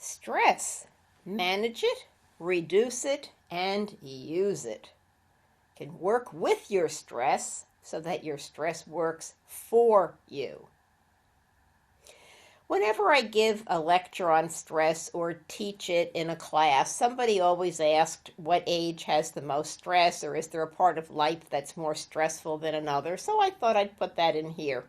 Stress. Manage it, reduce it, and use it. You can work with your stress so that your stress works for you. Whenever I give a lecture on stress or teach it in a class, somebody always asked what age has the most stress, or is there a part of life that's more stressful than another? So I thought I'd put that in here.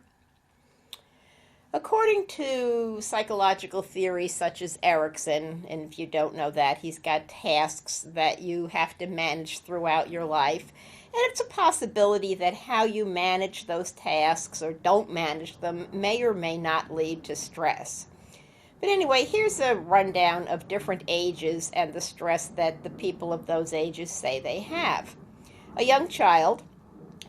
According to psychological theories such as Erickson, and if you don't know that, he's got tasks that you have to manage throughout your life. And it's a possibility that how you manage those tasks or don't manage them may or may not lead to stress. But anyway, here's a rundown of different ages and the stress that the people of those ages say they have. A young child,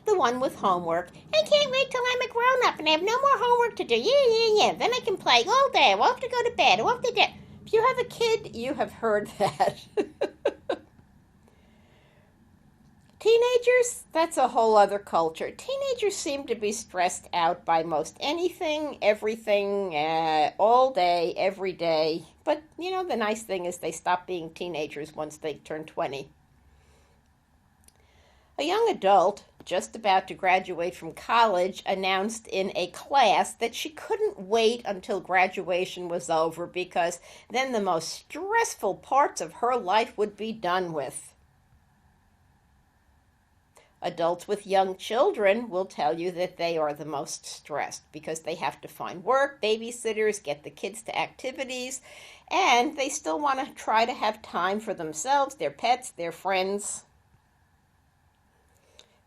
the one with homework. I can't wait till I'm a grown-up and I have no more homework to do. Yeah. Then I can play all day. I won't have to go to bed. I won't have to do. If you have a kid, you have heard that. Teenagers, that's a whole other culture. Teenagers seem to be stressed out by most anything, everything, all day, every day. But, the nice thing is they stop being teenagers once they turn 20. A young adult, just about to graduate from college, announced in a class that she couldn't wait until graduation was over because then the most stressful parts of her life would be done with. Adults with young children will tell you that they are the most stressed because they have to find work, babysitters, get the kids to activities, and they still want to try to have time for themselves, their pets, their friends.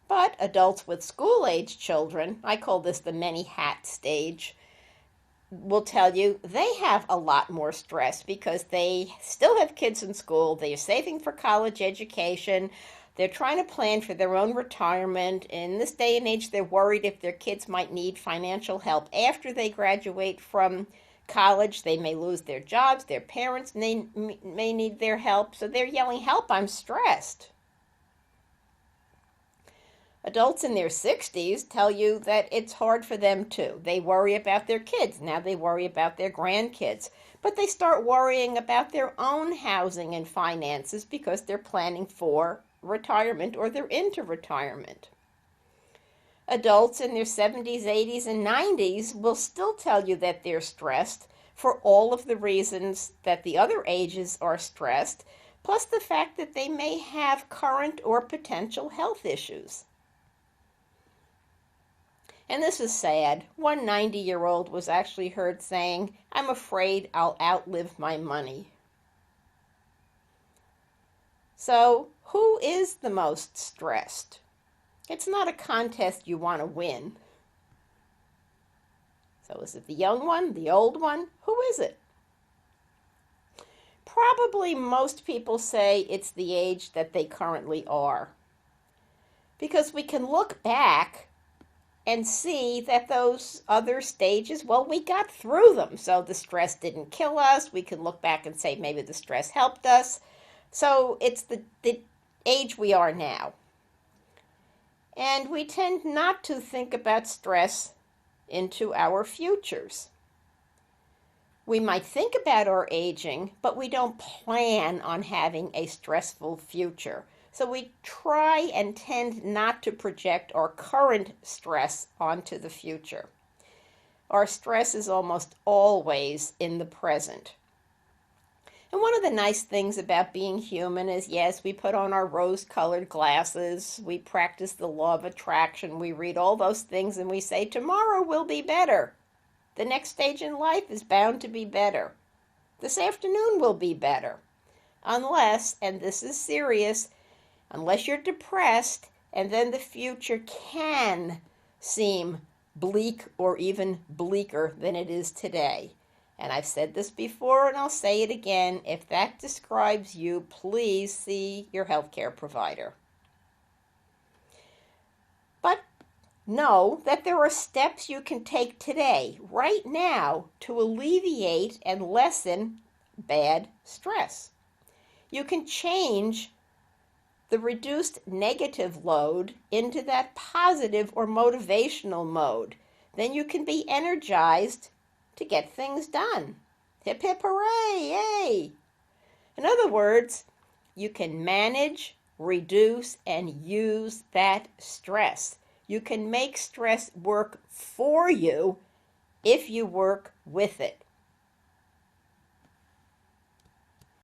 But adults with school-age children, I call this the many-hat stage, will tell you they have a lot more stress because they still have kids in school, they're saving for college education, they're trying to plan for their own retirement. In this day and age, they're worried if their kids might need financial help after they graduate from college. They may lose their jobs, their parents may need their help, so they're yelling, "Help, I'm stressed." Adults in their 60s tell you that it's hard for them too. They worry about their kids. Now they worry about their grandkids. But they start worrying about their own housing and finances because they're planning for retirement or they're into retirement. Adults in their 70s, 80s, and 90s will still tell you that they're stressed for all of the reasons that the other ages are stressed, plus the fact that they may have current or potential health issues. And this is sad. One 90-year-old was actually heard saying, "I'm afraid I'll outlive my money." So, who is the most stressed? It's not a contest you want to win. So is it the young one, the old one? Who is it? Probably most people say it's the age that they currently are. Because we can look back and see that those other stages, well, we got through them. So the stress didn't kill us. We can look back and say maybe the stress helped us. So it's the age we are now. And we tend not to think about stress into our futures. We might think about our aging, but we don't plan on having a stressful future. So we try and tend not to project our current stress onto the future. Our stress is almost always in the present. And one of the nice things about being human is, yes, we put on our rose-colored glasses, we practice the law of attraction, we read all those things, and we say, tomorrow will be better. The next stage in life is bound to be better. This afternoon will be better. Unless, and this is serious, unless you're depressed, and then the future can seem bleak or even bleaker than it is today. And I've said this before and I'll say it again, if that describes you, please see your healthcare provider. But know that there are steps you can take today, right now, to alleviate and lessen bad stress. You can change the reduced negative load into that positive or motivational mode. Then you can be energized to get things done. Hip, hip, hooray, yay! In other words, you can manage, reduce, and use that stress. You can make stress work for you if you work with it.